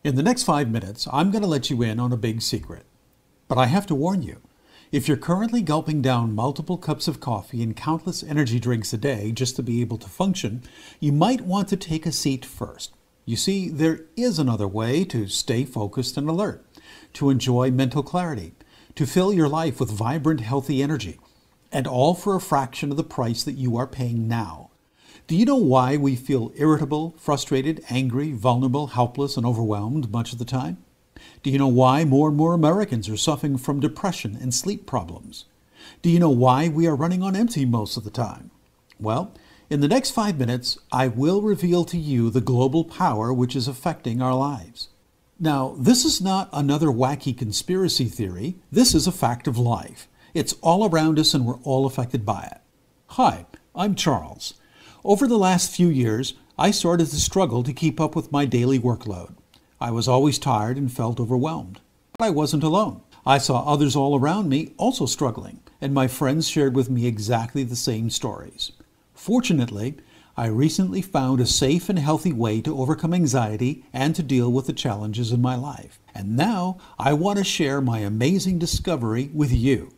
In the next 5 minutes, I'm going to let you in on a big secret. But I have to warn you, if you're currently gulping down multiple cups of coffee and countless energy drinks a day just to be able to function, you might want to take a seat first. You see, there is another way to stay focused and alert, to enjoy mental clarity, to fill your life with vibrant, healthy energy, and all for a fraction of the price that you are paying now. Do you know why we feel irritable, frustrated, angry, vulnerable, helpless, and overwhelmed much of the time? Do you know why more and more Americans are suffering from depression and sleep problems? Do you know why we are running on empty most of the time? Well, in the next 5 minutes, I will reveal to you the global power which is affecting our lives. Now, this is not another wacky conspiracy theory. This is a fact of life. It's all around us and we're all affected by it. Hi, I'm Charles. Over the last few years, I started to struggle to keep up with my daily workload. I was always tired and felt overwhelmed. But I wasn't alone. I saw others all around me also struggling, and my friends shared with me exactly the same stories. Fortunately, I recently found a safe and healthy way to overcome anxiety and to deal with the challenges in my life. And now I want to share my amazing discovery with you.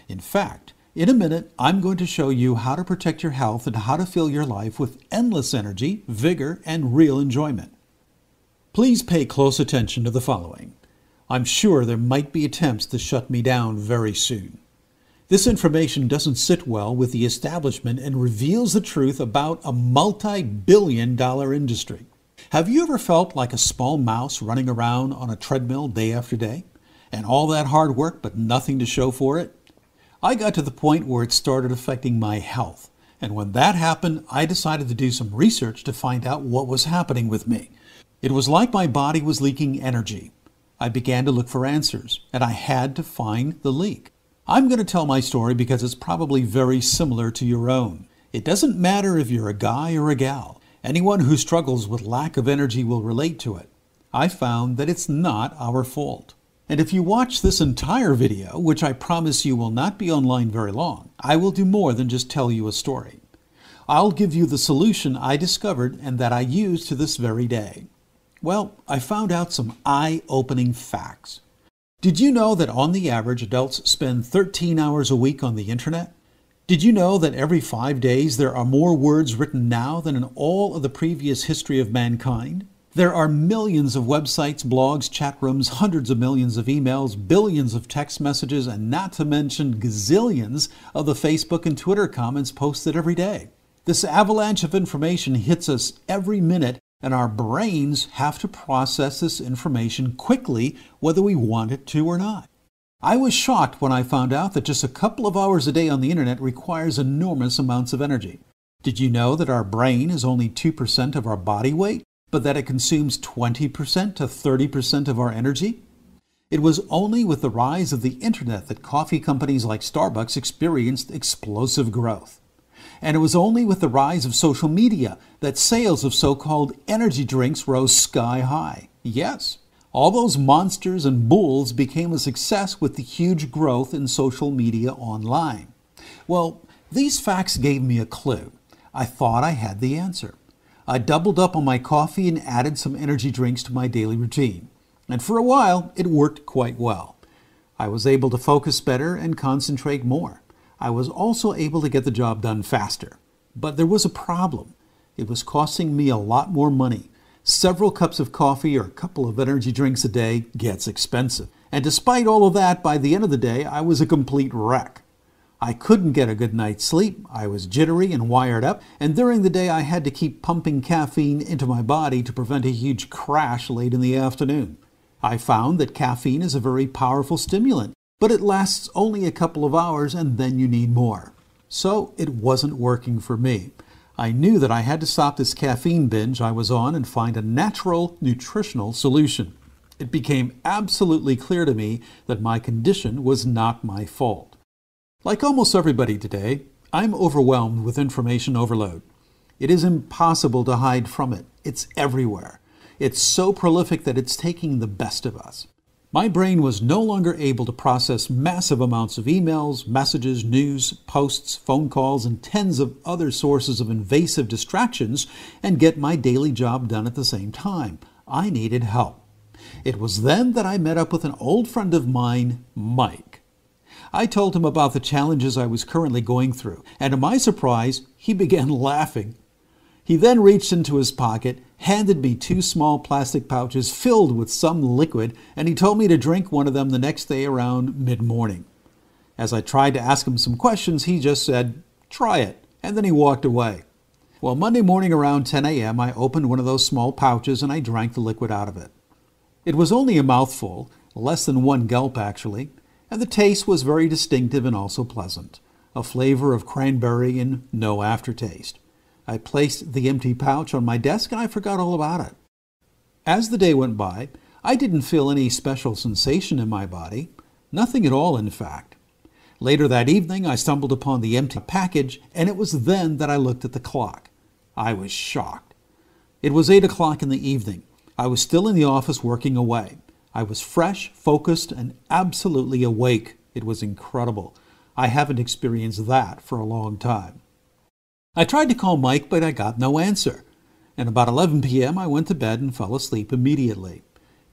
In fact, in a minute, I'm going to show you how to protect your health and how to fill your life with endless energy, vigor, and real enjoyment. Please pay close attention to the following. I'm sure there might be attempts to shut me down very soon. This information doesn't sit well with the establishment and reveals the truth about a multi-billion-dollar industry. Have you ever felt like a small mouse running around on a treadmill day after day? And all that hard work but nothing to show for it? I got to the point where it started affecting my health. And when that happened, I decided to do some research to find out what was happening with me. It was like my body was leaking energy. I began to look for answers, and I had to find the leak. I'm going to tell my story because it's probably very similar to your own. It doesn't matter if you're a guy or a gal. Anyone who struggles with lack of energy will relate to it. I found that it's not our fault. And if you watch this entire video, which I promise you will not be online very long, I will do more than just tell you a story. I'll give you the solution I discovered and that I use to this very day. Well, I found out some eye-opening facts. Did you know that on the average, adults spend 13 hours a week on the internet? Did you know that every 5 days there are more words written now than in all of the previous history of mankind? There are millions of websites, blogs, chat rooms, hundreds of millions of emails, billions of text messages, and not to mention gazillions of the Facebook and Twitter comments posted every day. This avalanche of information hits us every minute, and our brains have to process this information quickly, whether we want it to or not. I was shocked when I found out that just a couple of hours a day on the internet requires enormous amounts of energy. Did you know that our brain is only 2% of our body weight, but that it consumes 20% to 30% of our energy? It was only with the rise of the internet that coffee companies like Starbucks experienced explosive growth. And it was only with the rise of social media that sales of so-called energy drinks rose sky high. Yes, all those monsters and bulls became a success with the huge growth in social media online. Well, these facts gave me a clue. I thought I had the answer. I doubled up on my coffee and added some energy drinks to my daily routine. And for a while, it worked quite well. I was able to focus better and concentrate more. I was also able to get the job done faster. But there was a problem. It was costing me a lot more money. Several cups of coffee or a couple of energy drinks a day gets expensive. And despite all of that, by the end of the day, I was a complete wreck. I couldn't get a good night's sleep, I was jittery and wired up, and during the day I had to keep pumping caffeine into my body to prevent a huge crash late in the afternoon. I found that caffeine is a very powerful stimulant, but it lasts only a couple of hours and then you need more. So it wasn't working for me. I knew that I had to stop this caffeine binge I was on and find a natural, nutritional solution. It became absolutely clear to me that my condition was not my fault. Like almost everybody today, I'm overwhelmed with information overload. It is impossible to hide from it. It's everywhere. It's so prolific that it's taking the best of us. My brain was no longer able to process massive amounts of emails, messages, news, posts, phone calls, and tens of other sources of invasive distractions and get my daily job done at the same time. I needed help. It was then that I met up with an old friend of mine, Mike. I told him about the challenges I was currently going through, and to my surprise, he began laughing. He then reached into his pocket, handed me 2 small plastic pouches filled with some liquid, and he told me to drink one of them the next day around mid-morning. As I tried to ask him some questions, he just said, "Try it," and then he walked away. Well, Monday morning around 10 a.m., I opened one of those small pouches and I drank the liquid out of it. It was only a mouthful, less than 1 gulp actually, and the taste was very distinctive and also pleasant, a flavor of cranberry and no aftertaste. I placed the empty pouch on my desk and I forgot all about it. As the day went by, I didn't feel any special sensation in my body, nothing at all in fact. Later that evening, I stumbled upon the empty package, and it was then that I looked at the clock. I was shocked. It was 8 o'clock in the evening. I was still in the office working away. I was fresh, focused, and absolutely awake. It was incredible. I haven't experienced that for a long time. I tried to call Mike, but I got no answer. And about 11 p.m., I went to bed and fell asleep immediately.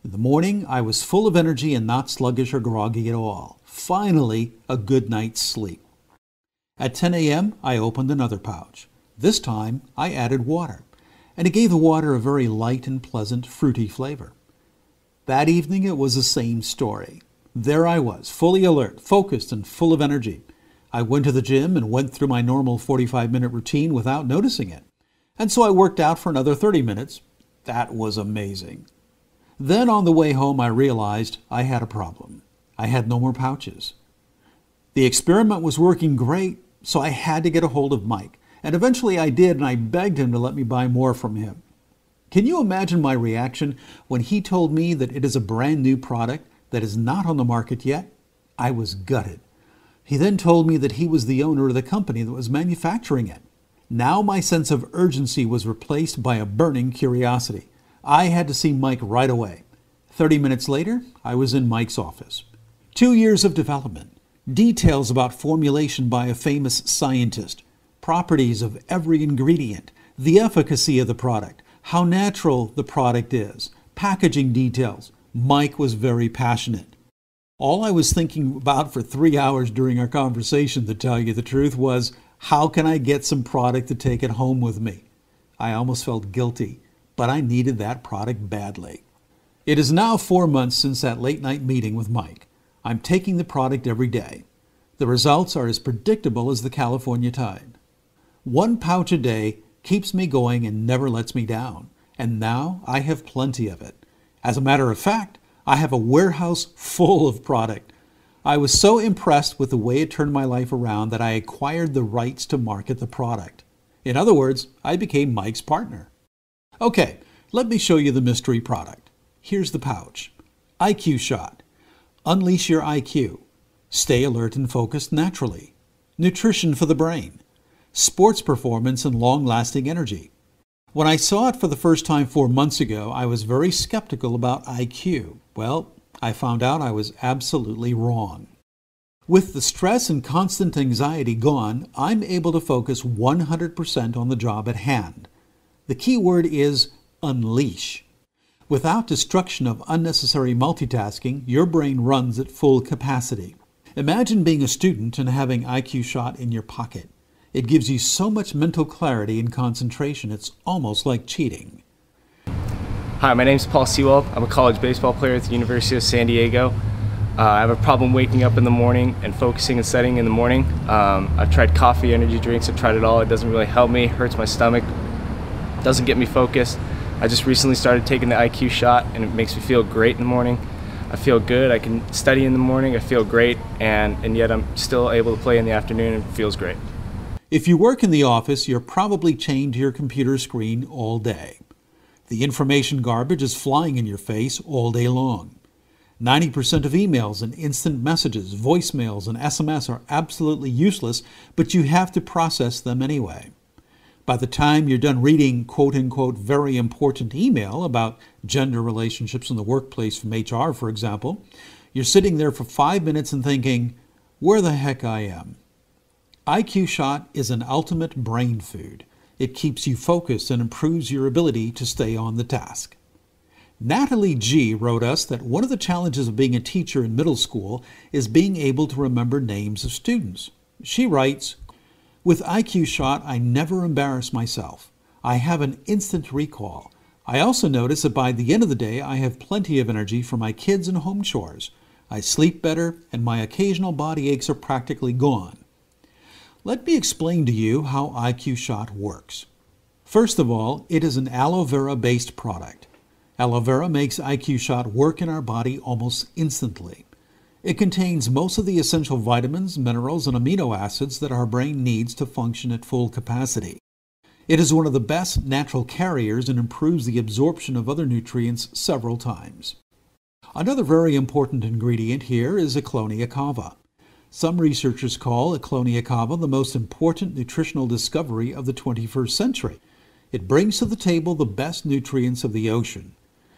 In the morning, I was full of energy and not sluggish or groggy at all. Finally, a good night's sleep. At 10 a.m., I opened another pouch. This time, I added water, and it gave the water a very light and pleasant, fruity flavor. That evening, it was the same story. There I was, fully alert, focused, and full of energy. I went to the gym and went through my normal 45-minute routine without noticing it. And so I worked out for another 30 minutes. That was amazing. Then on the way home, I realized I had a problem. I had no more pouches. The experiment was working great, so I had to get a hold of Mike. And eventually I did, and I begged him to let me buy more from him. Can you imagine my reaction when he told me that it is a brand new product that is not on the market yet? I was gutted. He then told me that he was the owner of the company that was manufacturing it. Now my sense of urgency was replaced by a burning curiosity. I had to see Mike right away. 30 minutes later, I was in Mike's office. 2 years of development, details about formulation by a famous scientist, properties of every ingredient, the efficacy of the product, how natural the product is, packaging details. Mike was very passionate. All I was thinking about for 3 hours during our conversation, to tell you the truth, was how can I get some product to take it home with me? I almost felt guilty, but I needed that product badly. It is now 4 months since that late-night meeting with Mike. I'm taking the product every day. The results are as predictable as the California tide. 1 pouch a day keeps me going and never lets me down, and now I have plenty of it. As a matter of fact, I have a warehouse full of product. I was so impressed with the way it turned my life around that I acquired the rights to market the product. In other words, I became Mike's partner. Okay, let me show you the mystery product. Here's the pouch. IQ Shot. Unleash your IQ. Stay alert and focused naturally. Nutrition for the brain. Sports performance and long-lasting energy. When I saw it for the first time 4 months ago, I was very skeptical about IQ. Well, I found out I was absolutely wrong. With the stress and constant anxiety gone, I'm able to focus 100% on the job at hand. The key word is unleash. Without destruction of unnecessary multitasking, your brain runs at full capacity. Imagine being a student and having IQ Shot in your pocket. It gives you so much mental clarity and concentration, it's almost like cheating. Hi, my name is Paul Sewell. I'm a college baseball player at the University of San Diego. I have a problem waking up in the morning and focusing and studying in the morning. I've tried coffee, energy drinks, I've tried it all. It doesn't really help me, hurts my stomach, doesn't get me focused. I just recently started taking the IQ Shot and it makes me feel great in the morning. I feel good, I can study in the morning, I feel great, and yet I'm still able to play in the afternoon and it feels great. If you work in the office, you're probably chained to your computer screen all day. The information garbage is flying in your face all day long. 90% of emails and instant messages, voicemails, and SMS are absolutely useless, but you have to process them anyway. By the time you're done reading quote-unquote very important email about gender relationships in the workplace from HR, for example, you're sitting there for 5 minutes and thinking, where the heck I am? IQ Shot is an ultimate brain food. It keeps you focused and improves your ability to stay on the task. Natalie G. wrote us that one of the challenges of being a teacher in middle school is being able to remember names of students. She writes, "With IQ Shot, I never embarrass myself. I have an instant recall. I also notice that by the end of the day, I have plenty of energy for my kids and home chores. I sleep better, and my occasional body aches are practically gone." Let me explain to you how IQ Shot works. First of all, it is an aloe vera-based product. Aloe vera makes IQ Shot work in our body almost instantly. It contains most of the essential vitamins, minerals, and amino acids that our brain needs to function at full capacity. It is one of the best natural carriers and improves the absorption of other nutrients several times. Another very important ingredient here is Eclonia cava. Some researchers call Eclonia cava the most important nutritional discovery of the 21st century. It brings to the table the best nutrients of the ocean.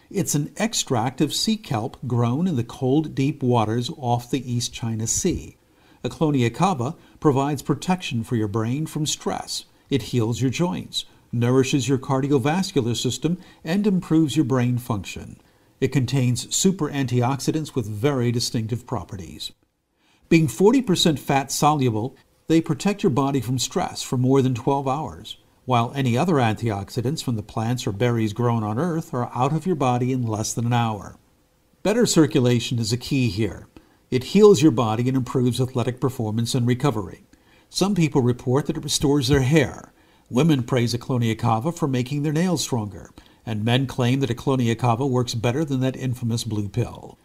It's an extract of sea kelp grown in the cold, deep waters off the East China Sea. Eclonia cava provides protection for your brain from stress. It heals your joints, nourishes your cardiovascular system, and improves your brain function. It contains super antioxidants with very distinctive properties. Being 40% fat soluble, they protect your body from stress for more than 12 hours, while any other antioxidants from the plants or berries grown on Earth are out of your body in less than an hour. Better circulation is a key here. It heals your body and improves athletic performance and recovery. Some people report that it restores their hair. Women praise Eclonia cava for making their nails stronger, and men claim that Eclonia cava works better than that infamous blue pill.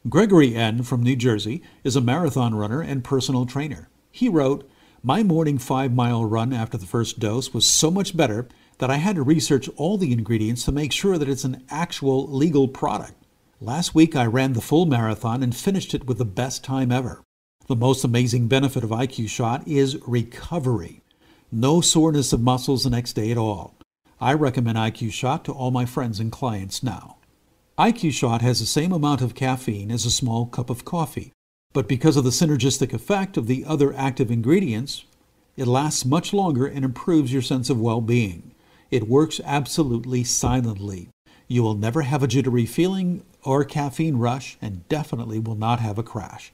Gregory N. from New Jersey is a marathon runner and personal trainer. He wrote, "My morning 5-mile run after the first dose was so much better that I had to research all the ingredients to make sure that it's an actual legal product. Last week I ran the full marathon and finished it with the best time ever. The most amazing benefit of IQ Shot is recovery. No soreness of muscles the next day at all. I recommend IQ Shot to all my friends and clients now." IQ Shot has the same amount of caffeine as a small cup of coffee, but because of the synergistic effect of the other active ingredients, it lasts much longer and improves your sense of well-being. It works absolutely silently. You will never have a jittery feeling or caffeine rush, and definitely will not have a crash.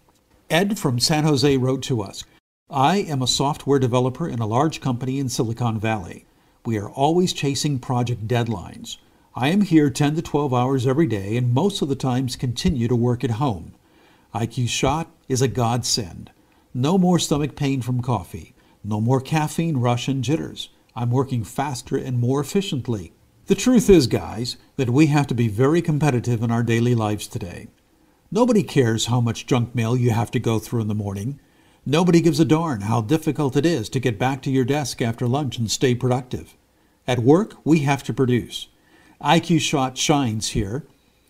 Ed from San Jose wrote to us, "I am a software developer in a large company in Silicon Valley. We are always chasing project deadlines. I am here 10 to 12 hours every day and most of the times continue to work at home. IQ Shot is a godsend. No more stomach pain from coffee. No more caffeine rush and jitters. I'm working faster and more efficiently." The truth is, guys, that we have to be very competitive in our daily lives today. Nobody cares how much junk mail you have to go through in the morning. Nobody gives a darn how difficult it is to get back to your desk after lunch and stay productive. At work, we have to produce. IQ Shot shines here.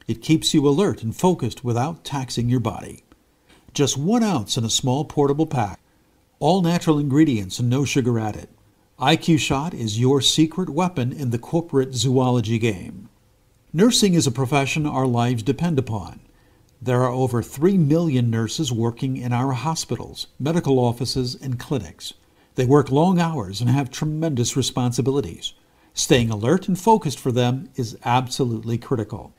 It keeps you alert and focused without taxing your body. Just 1 ounce in a small portable pack. All natural ingredients and no sugar added. IQ Shot is your secret weapon in the corporate zoology game. Nursing is a profession our lives depend upon. There are over 3 million nurses working in our hospitals, medical offices, and clinics. They work long hours and have tremendous responsibilities. Staying alert and focused for them is absolutely critical.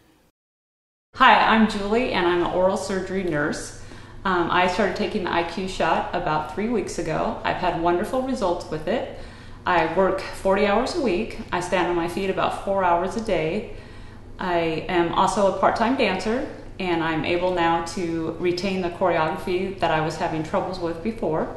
Hi, I'm Julie and I'm an oral surgery nurse. I started taking the IQ Shot about 3 weeks ago. I've had wonderful results with it. I work 40 hours a week. I stand on my feet about 4 hours a day. I am also a part-time dancer, and I'm able now to retain the choreography that I was having troubles with before.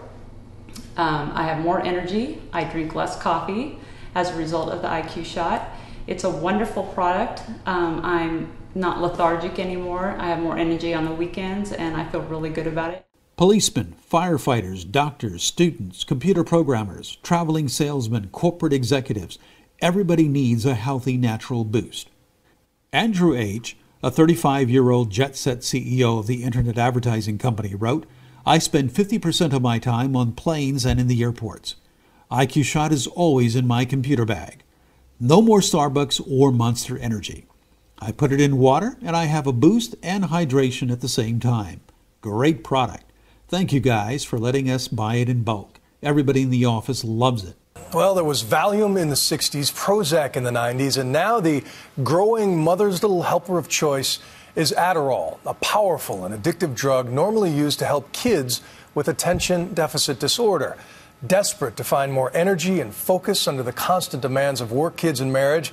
I have more energy. I drink less coffee as a result of the IQ Shot. It's a wonderful product. I'm not lethargic anymore. I have more energy on the weekends, and I feel really good about it. Policemen, firefighters, doctors, students, computer programmers, traveling salesmen, corporate executives, everybody needs a healthy natural boost. Andrew H., a 35-year-old jet-set CEO of the internet advertising company, wrote, "I spend 50% of my time on planes and in the airports. IQ Shot is always in my computer bag. No more Starbucks or Monster Energy. I put it in water and I have a boost and hydration at the same time. Great product. Thank you guys for letting us buy it in bulk. Everybody in the office loves it." Well, there was Valium in the 60s, Prozac in the 90s, and now the growing mother's little helper of choice is Adderall, a powerful and addictive drug normally used to help kids with attention deficit disorder. Desperate to find more energy and focus under the constant demands of work, kids, and marriage,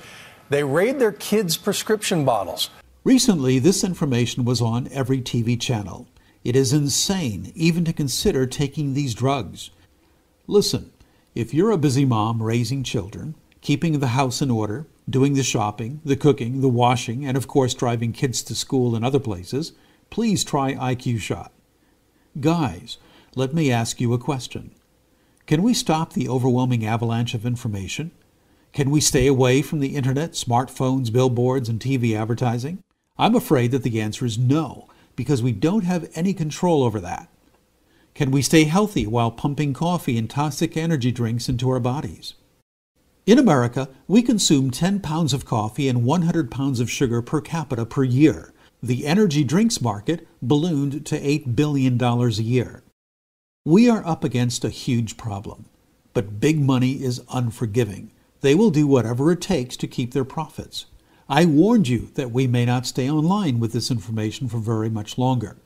they raid their kids' prescription bottles. Recently, this information was on every TV channel. It is insane even to consider taking these drugs. Listen, if you're a busy mom raising children, keeping the house in order, doing the shopping, the cooking, the washing, and of course driving kids to school and other places, please try IQ Shot. Guys, let me ask you a question. Can we stop the overwhelming avalanche of information? Can we stay away from the internet, smartphones, billboards, and TV advertising? I'm afraid that the answer is no, because we don't have any control over that. Can we stay healthy while pumping coffee and toxic energy drinks into our bodies? In America, we consume 10 pounds of coffee and 100 pounds of sugar per capita per year. The energy drinks market ballooned to $8 billion a year. We are up against a huge problem, but big money is unforgiving. They will do whatever it takes to keep their profits. I warned you that we may not stay online with this information for very much longer.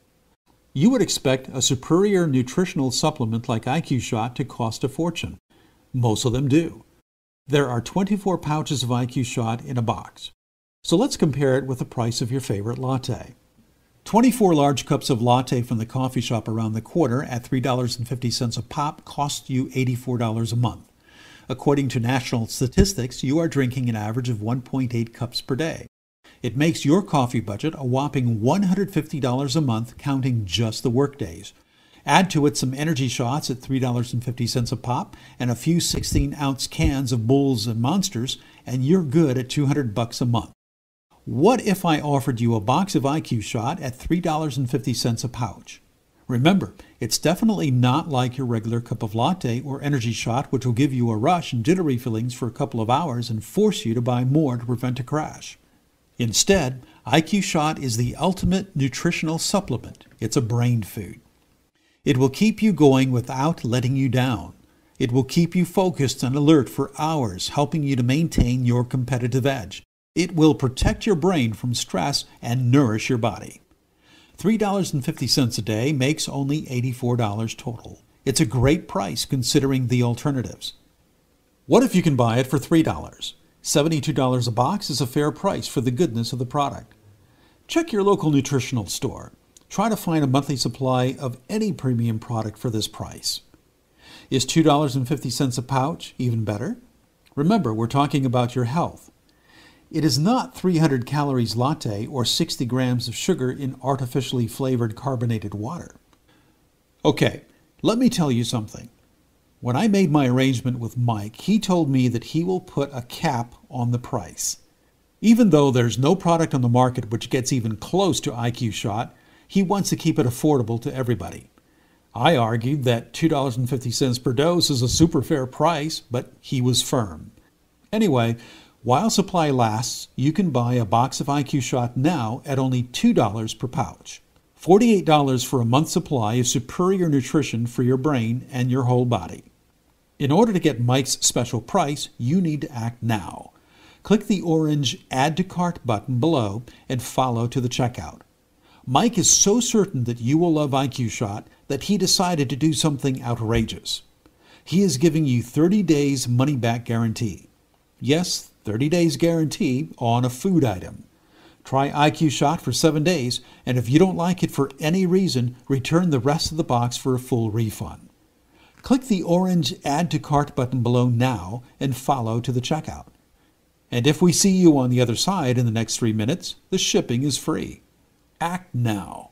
You would expect a superior nutritional supplement like IQ Shot to cost a fortune. Most of them do. There are 24 pouches of IQ Shot in a box. So let's compare it with the price of your favorite latte. 24 large cups of latte from the coffee shop around the corner at $3.50 a pop cost you $84 a month. According to national statistics, you are drinking an average of 1.8 cups per day. It makes your coffee budget a whopping $150 a month, counting just the workdays. Add to it some energy shots at $3.50 a pop and a few 16-ounce cans of Bulls and Monsters, and you're good at $200 a month. What if I offered you a box of IQ Shot at $3.50 a pouch? Remember, it's definitely not like your regular cup of latte or energy shot, which will give you a rush and jittery feelings for a couple of hours and force you to buy more to prevent a crash. Instead, IQ Shot is the ultimate nutritional supplement. It's a brain food. It will keep you going without letting you down. It will keep you focused and alert for hours, helping you to maintain your competitive edge. It will protect your brain from stress and nourish your body. $3.50 a day makes only $84 total. It's a great price considering the alternatives. What if you can buy it for $3? $72 a box is a fair price for the goodness of the product. Check your local nutritional store. Try to find a monthly supply of any premium product for this price. Is $2.50 a pouch even better? Remember, we're talking about your health. It is not 300 calories latte or 60 grams of sugar in artificially flavored carbonated water. Okay, let me tell you something. When I made my arrangement with Mike, he told me that he will put a cap on the price. Even though there's no product on the market which gets even close to IQ Shot, he wants to keep it affordable to everybody. I argued that $2.50 per dose is a super fair price, but he was firm. Anyway, while supply lasts, you can buy a box of IQ Shot now at only $2 per pouch. $48 for a month's supply of superior nutrition for your brain and your whole body. In order to get Mike's special price, you need to act now. Click the orange Add to Cart button below and follow to the checkout. Mike is so certain that you will love IQ Shot that he decided to do something outrageous. He is giving you 30 days money-back guarantee. Yes, 30 days guarantee on a food item. Try IQ Shot for 7 days, and if you don't like it for any reason, return the rest of the box for a full refund. Click the orange Add to Cart button below now and follow to the checkout. And if we see you on the other side in the next 3 minutes, the shipping is free. Act now.